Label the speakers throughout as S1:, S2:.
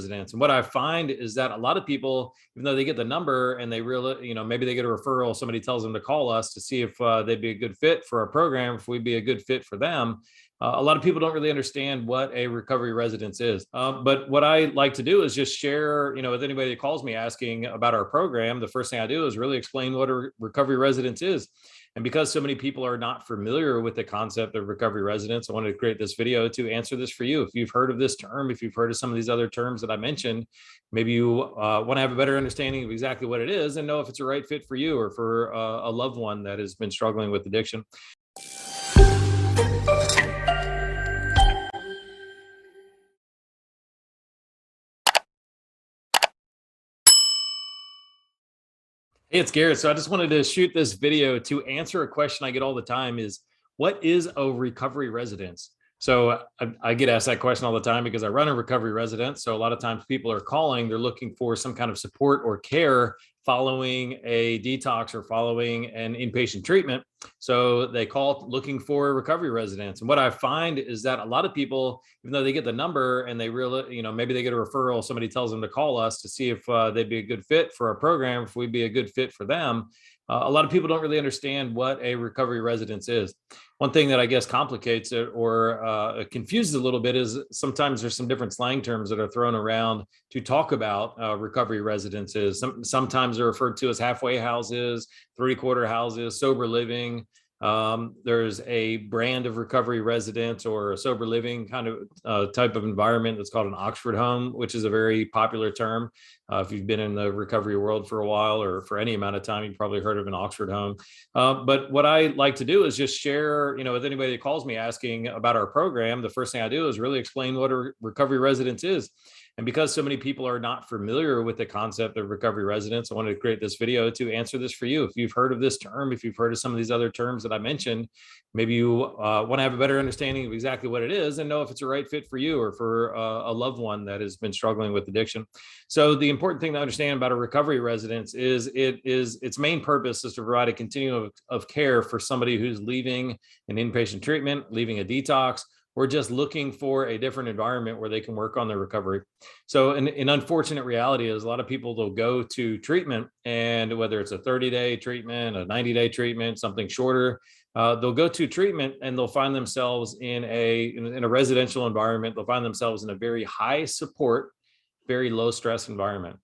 S1: residents. And what I find is that a lot of people, even though they get the number and they really, maybe they get a referral, somebody tells them to call us to see if they'd be a good fit for our program, if we'd be a good fit for them. A lot of people don't really understand what a recovery residence is. But what I like to do is just share, with anybody that calls me asking about our program, the first thing I do is really explain what a recovery residence is. And because so many people are not familiar with the concept of recovery residence, I wanted to create this video to answer this for you. If you've heard of this term, if you've heard of some of these other terms that I mentioned, maybe you want to have a better understanding of exactly what it is and know if it's a right fit for you or for a loved one that has been struggling with addiction. Hey, it's Garrett. So I just wanted to shoot this video to answer a question I get all the time is, what is a recovery residence? So I get asked that question all the time because I run a recovery residence. So a lot of times people are calling, they're looking for some kind of support or care following a detox or following an inpatient treatment. So they call looking for a recovery residence. And what I find is that a lot of people, even though they get the number and they really, maybe they get a referral, somebody tells them to call us to see if they'd be a good fit for our program, if we'd be a good fit for them. A lot of people don't really understand what a recovery residence is. One thing that I guess complicates it or confuses a little bit is sometimes there's some different slang terms that are thrown around to talk about recovery residences. Sometimes they're referred to as halfway houses, three-quarter houses, sober living. There's a brand of recovery residence or a sober living kind of type of environment that's called an Oxford home, which is a very popular term. If you've been in the recovery world for a while or for any amount of time, you've probably heard of an Oxford home. But what I like to do is just share, with anybody that calls me asking about our program, the first thing I do is really explain what a recovery residence is. And because so many people are not familiar with the concept of recovery residence, I wanted to create this video to answer this for you. If you've heard of this term, if you've heard of some of these other terms that I mentioned, maybe you want to have a better understanding of exactly what it is and know if it's a right fit for you or for a loved one that has been struggling with addiction. So the important thing to understand about a recovery residence is its main purpose is to provide a continuum of care for somebody who's leaving an inpatient treatment, leaving a detox, or just looking for a different environment where they can work on their recovery. So an unfortunate reality is a lot of people, they'll go to treatment, and whether it's a 30-day treatment, a 90-day treatment, something shorter, they'll go to treatment and they'll find themselves in a residential environment. They'll find themselves in a very high support, very low stress environment.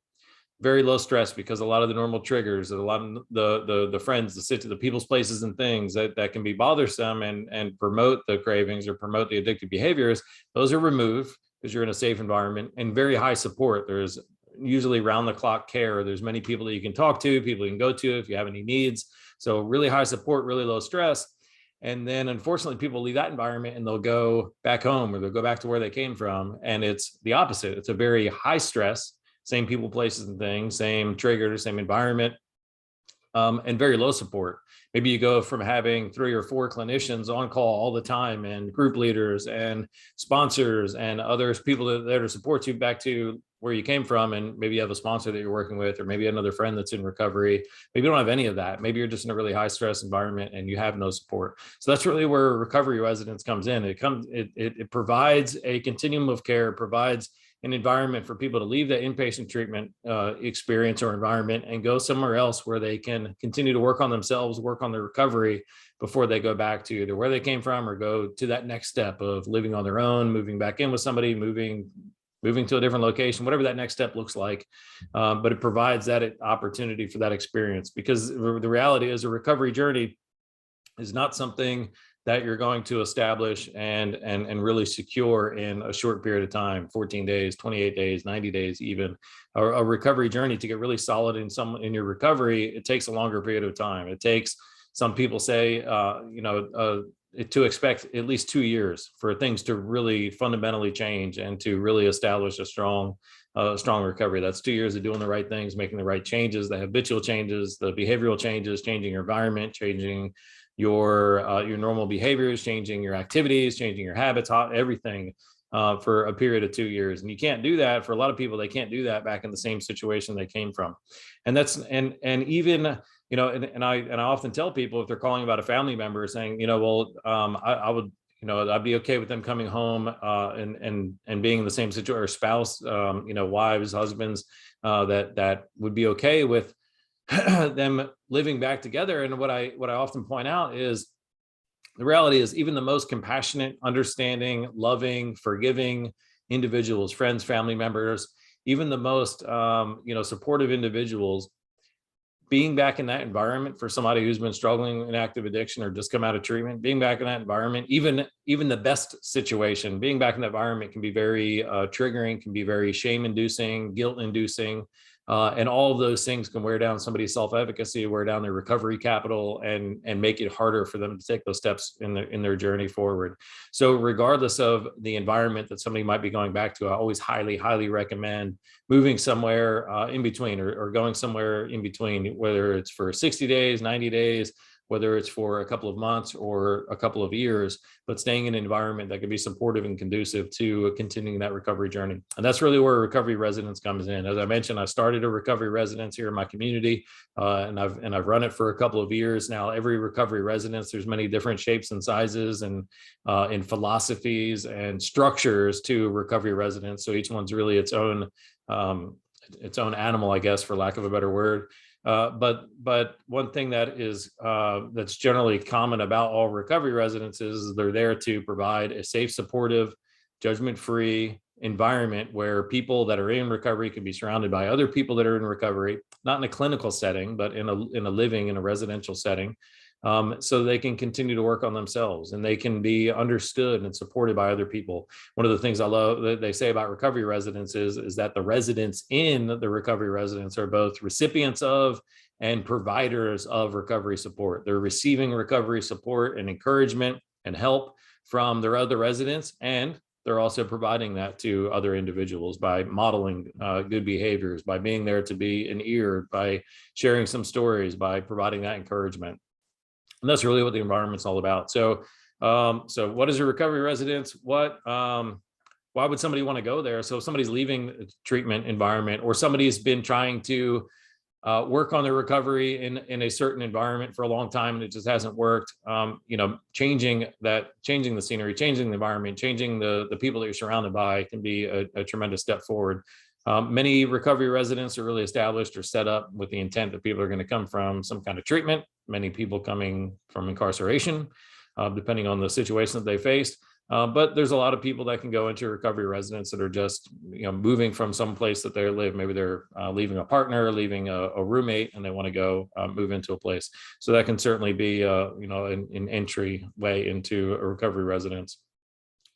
S1: Very low stress because a lot of the normal triggers, a lot of the friends, the people's places and things that can be bothersome and promote the cravings or promote the addictive behaviors, those are removed because you're in a safe environment and very high support. There's usually round the clock care. There's many people that you can talk to, people you can go to if you have any needs. So really high support, really low stress. And then unfortunately, people leave that environment and they'll go back home or they'll go back to where they came from. And it's the opposite. It's a very high stress, same people, places, and things, same triggers, same environment, and very low support. Maybe you go from having 3 or 4 clinicians on call all the time and group leaders and sponsors and others, people that are support you back to where you came from. And maybe you have a sponsor that you're working with, or maybe another friend that's in recovery. Maybe you don't have any of that. Maybe you're just in a really high stress environment and you have no support. So that's really where recovery residence comes in. It provides a continuum of care, provides an environment for people to leave the inpatient treatment experience or environment and go somewhere else where they can continue to work on themselves, work on their recovery before they go back to either where they came from or go to that next step of living on their own, moving back in with somebody, moving to a different location, whatever that next step looks like. But it provides that opportunity for that experience, because the reality is a recovery journey is not something that you're going to establish and really secure in a short period of time, 14 days, 28 days, 90 days, even. A recovery journey, to get really solid in your recovery, it takes a longer period of time. It takes, some people say, to expect at least 2 years for things to really fundamentally change and to really establish a strong recovery. That's 2 years of doing the right things, making the right changes, the habitual changes, the behavioral changes, changing your environment, changing your normal behaviors, changing your activities, changing your habits, everything for a period of 2 years. And you can't do that for a lot of people. They can't do that back in the same situation they came from. And that's, and even, I often tell people, if they're calling about a family member saying, I would, I'd be okay with them coming home and being in the same situation, or spouse, wives, husbands, that would be okay with them living back together. And what I often point out is the reality is even the most compassionate, understanding, loving, forgiving individuals, friends, family members, even the most supportive individuals, being back in that environment for somebody who's been struggling in active addiction or just come out of treatment, being back in that environment, even the best situation, being back in that environment can be very triggering, can be very shame-inducing, guilt-inducing, and all of those things can wear down somebody's self-efficacy, wear down their recovery capital, and make it harder for them to take those steps in their journey forward. So regardless of the environment that somebody might be going back to, I always highly, highly recommend moving somewhere in between, or going somewhere in between, whether it's for 60 days, 90 days, whether it's for a couple of months or a couple of years, but staying in an environment that can be supportive and conducive to continuing that recovery journey. And that's really where recovery residence comes in. As I mentioned, I started a recovery residence here in my community, and I've run it for a couple of years now. Every recovery residence, there's many different shapes and sizes and philosophies and structures to recovery residence. So each one's really its own animal, I guess, for lack of a better word. But one thing that is that's generally common about all recovery residences is they're there to provide a safe, supportive, judgment-free environment where people that are in recovery can be surrounded by other people that are in recovery, not in a clinical setting, but in a residential setting. So they can continue to work on themselves and they can be understood and supported by other people. One of the things I love that they say about recovery residences is that the residents in the recovery residence are both recipients of and providers of recovery support. They're receiving recovery support and encouragement and help from their other residents, and they're also providing that to other individuals by modeling good behaviors, by being there to be an ear, by sharing some stories, by providing that encouragement. And that's really what the environment's all about. So, what is a recovery residence? Why would somebody want to go there? So if somebody's leaving the treatment environment, or somebody's been trying to work on their recovery in a certain environment for a long time and it just hasn't worked, changing the scenery, changing the environment, changing the people that you're surrounded by can be a tremendous step forward. Many recovery residents are really established or set up with the intent that people are going to come from some kind of treatment. Many people coming from incarceration, depending on the situation that they faced. But there's a lot of people that can go into recovery residence that are just, moving from some place that they live. Maybe they're leaving a partner, leaving a roommate, and they want to go move into a place. So that can certainly be, an entry way into a recovery residence.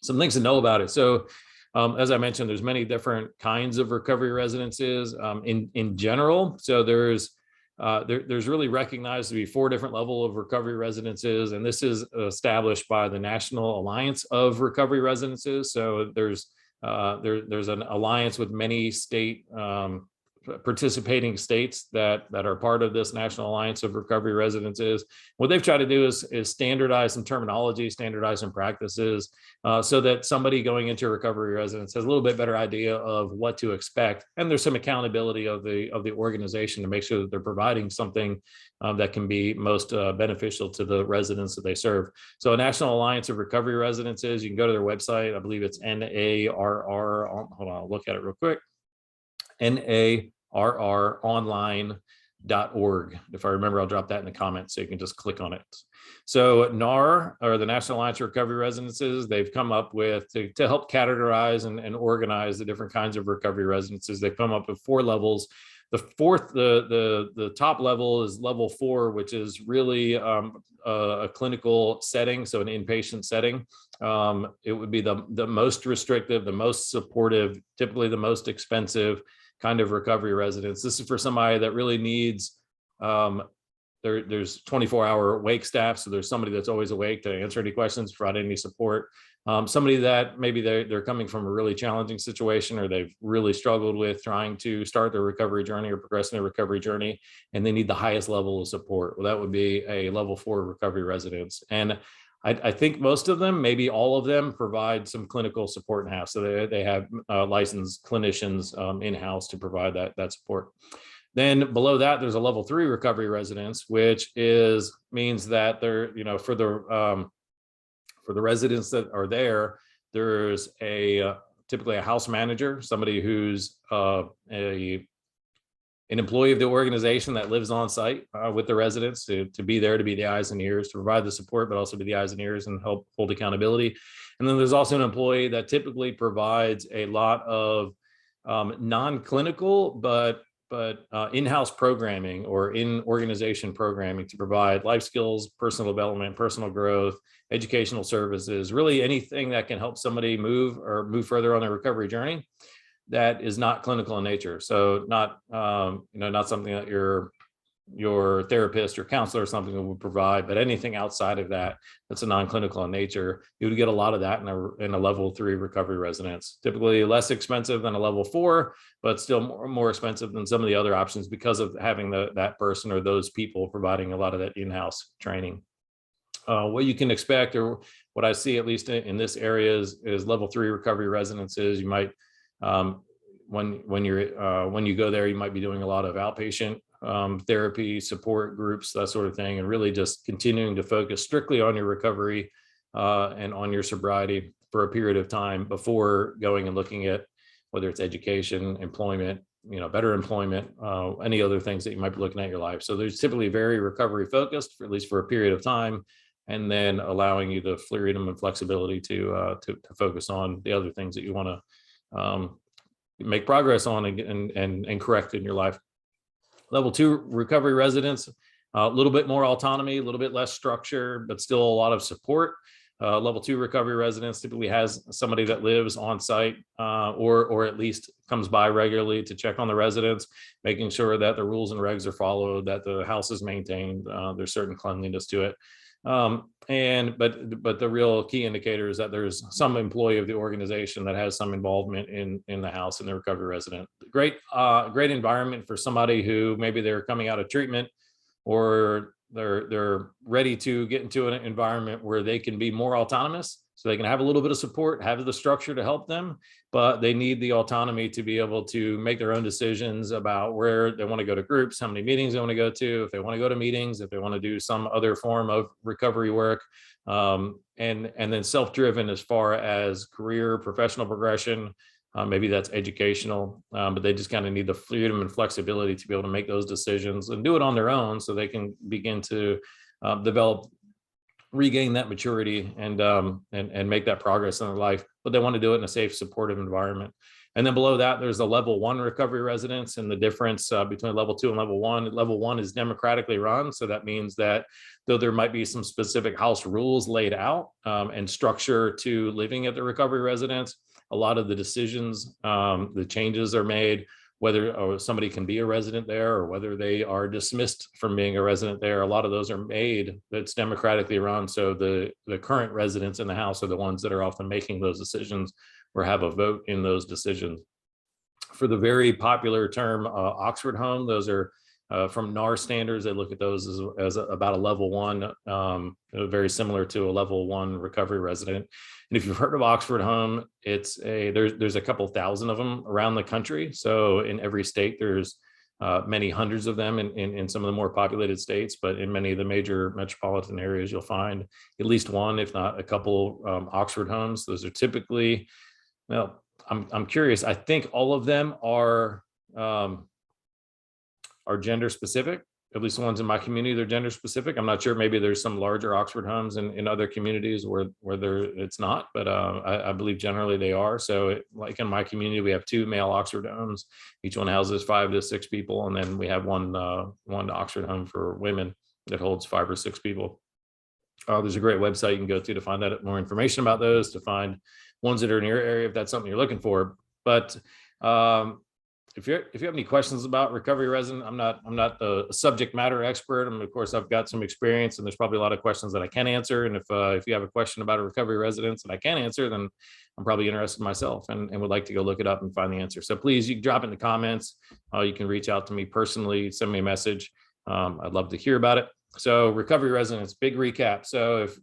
S1: Some things to know about it. So, as I mentioned, there's many different kinds of recovery residences in general. So there's really recognized to be 4 different levels of recovery residences, and this is established by the National Alliance of Recovery Residences. So there's an alliance with many state participating states that are part of this National Alliance of Recovery Residences. What they've tried to do is standardize some terminology, standardize some practices, so that somebody going into a recovery residence has a little bit better idea of what to expect. And there's some accountability of the organization to make sure that they're providing something that can be most beneficial to the residents that they serve. So a National Alliance of Recovery Residences, you can go to their website. I believe it's NARR. Hold on, I'll look at it real quick. NARRonline.org. If I remember, I'll drop that in the comments so you can just click on it. So NAR, or the National Alliance of Recovery Residences, they've come up with, to help categorize and organize the different kinds of recovery residences, they've come up with 4 levels. The top level is level 4, which is really a clinical setting, so an inpatient setting. It would be the most restrictive, the most supportive, typically the most expensive kind of recovery residence. This is for somebody that really needs, there's 24-hour wake staff, so there's somebody that's always awake to answer any questions, provide any support. Somebody that maybe they're coming from a really challenging situation, or they've really struggled with trying to start their recovery journey or progress in their recovery journey, and they need the highest level of support. Well, that would be a level 4 recovery residence. And I think most of them, maybe all of them, provide some clinical support in-house. So they have licensed clinicians in-house to provide that support. Then below that, there's a level 3 recovery residence, which means that they're, for For the residents that are there, there's typically a house manager, somebody who's an employee of the organization that lives on site with the residents to be there, to be the eyes and ears, to provide the support, but also be the eyes and ears and help hold accountability. And then there's also an employee that typically provides a lot of non-clinical, but in-house programming or in-organization programming to provide life skills, personal development, personal growth, educational services, really anything that can help somebody move further on their recovery journey that is not clinical in nature. So not not something that your therapist or counselor or something would provide, but anything outside of that that's a non-clinical in nature. You would get a lot of that in a level 3 recovery residence. Typically less expensive than a level 4, but still more expensive than some of the other options because of having that person or those people providing a lot of that in-house training. What you can expect, or what I see at least in this area, is level 3 recovery residences. You might when you go there, you might be doing a lot of outpatient therapy, support groups, that sort of thing, and really just continuing to focus strictly on your recovery and on your sobriety for a period of time before going and looking at whether it's education, employment, better employment, any other things that you might be looking at in your life. So there's typically very recovery focused, at least for a period of time, and then allowing you the freedom and flexibility to focus on the other things that you want to make progress on and correct in your life. Level 2 recovery residents, a little bit more autonomy, a little bit less structure, but still a lot of support. Level 2 recovery residents typically has somebody that lives on site or at least comes by regularly to check on the residents, making sure that the rules and regs are followed, that the house is maintained, there's certain cleanliness to it. But the real key indicator is that there's some employee of the organization that has some involvement in the house and the recovery resident. Great environment for somebody who maybe they're coming out of treatment, or they're ready to get into an environment where they can be more autonomous, so they can have a little bit of support, have the structure to help them, but they need the autonomy to be able to make their own decisions about where they want to go to groups, how many meetings they want to go to, if they want to go to meetings, if they want to do some other form of recovery work, and then self-driven as far as career, professional progression. Maybe that's educational, but they just kind of need the freedom and flexibility to be able to make those decisions and do it on their own, so they can begin to regain that maturity and make that progress in their life. But they want to do it in a safe, supportive environment. And then below that, there's a level 1 recovery residence, and the difference between level 2 and level 1. Level 1 is democratically run, so that means that though there might be some specific house rules laid out and structure to living at the recovery residence, a lot of the decisions, the changes are made, whether somebody can be a resident there or whether they are dismissed from being a resident there. A lot of those are made, that's democratically run. So the current residents in the house are the ones that are often making those decisions or have a vote in those decisions. For the very popular term Oxford home, those are from NAR standards. They look at those as about a level 1, very similar to a level 1 recovery resident. And if you've heard of Oxford home, there's a couple thousand of them around the country. So in every state, there's many hundreds of them in some of the more populated states, but in many of the major metropolitan areas, you'll find at least one, if not a couple, Oxford homes. Those are typically, well, I'm curious. I think all of them are gender specific. At least the ones in my community, they're gender specific. I'm not sure. Maybe there's some larger Oxford homes in other communities where it's not, but I believe generally they are. So like in my community, we have 2 male Oxford homes. Each one houses 5 to 6 people. And then we have one Oxford home for women that holds 5 or 6 people. There's a great website you can go to find out more information about those, to find ones that are in your area, if that's something you're looking for. But if you have any questions about recovery resident, I'm not a subject matter expert. Of course, I've got some experience, and there's probably a lot of questions that I can answer. And if you have a question about a recovery residence that I can answer, then I'm probably interested myself and would like to go look it up and find the answer. So please, you can drop it in the comments. You can reach out to me personally, send me a message. I'd love to hear about it. So recovery residents, big recap. So if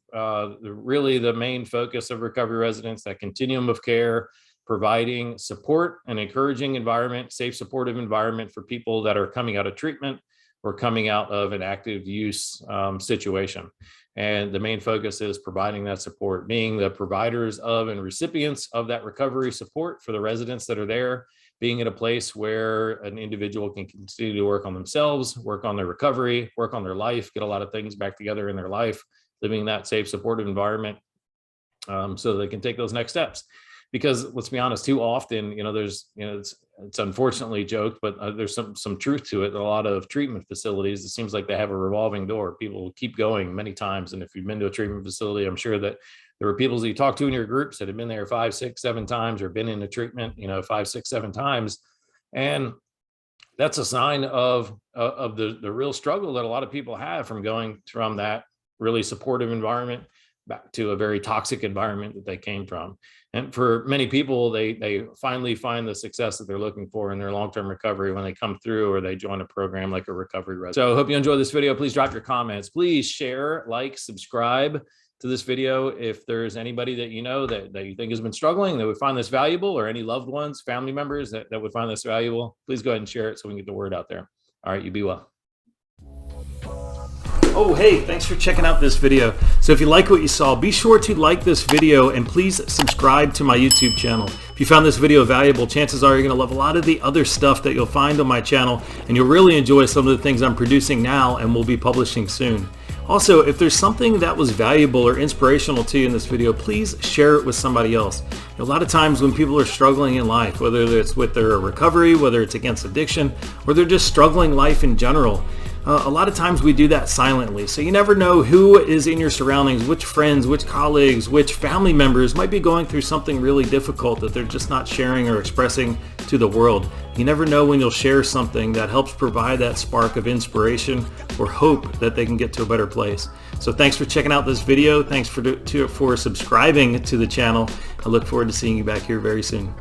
S1: really the main focus of recovery residents, that continuum of care, providing support and encouraging environment, safe, supportive environment for people that are coming out of treatment, or coming out of an active use situation. And the main focus is providing that support, being the providers of and recipients of that recovery support for the residents that are there, being in a place where an individual can continue to work on themselves, work on their recovery, work on their life, get a lot of things back together in their life, living in that safe, supportive environment, so they can take those next steps. Because let's be honest, too often, there's, it's unfortunately joked, but there's some truth to it. A lot of treatment facilities, it seems like they have a revolving door. People keep going many times. And if you've been to a treatment facility, I'm sure that there were people that you talk to in your groups that have been there 5, 6, 7 times, or been in a treatment, 5, 6, 7 times. And that's a sign of the real struggle that a lot of people have from going from that really supportive environment back to a very toxic environment that they came from. And for many people, they finally find the success that they're looking for in their long-term recovery when they come through or they join a program like a recovery resident. So I hope you enjoy this video. Please drop your comments. Please share, like, subscribe to this video. If there's anybody that you know that you think has been struggling, that would find this valuable, or any loved ones, family members that would find this valuable, please go ahead and share it so we can get the word out there. All right, you be well. Oh, hey, thanks for checking out this video. So if you like what you saw, be sure to like this video and please subscribe to my YouTube channel. If you found this video valuable, chances are you're going to love a lot of the other stuff that you'll find on my channel, and you'll really enjoy some of the things I'm producing now and will be publishing soon. Also, if there's something that was valuable or inspirational to you in this video, please share it with somebody else. A lot of times when people are struggling in life, whether it's with their recovery, whether it's against addiction, or they're just struggling life in general, a lot of times we do that silently. So you never know who is in your surroundings, which friends, which colleagues, which family members might be going through something really difficult that they're just not sharing or expressing to the world. You never know when you'll share something that helps provide that spark of inspiration or hope that they can get to a better place. So thanks for checking out this video. Thanks for subscribing to the channel. I look forward to seeing you back here very soon.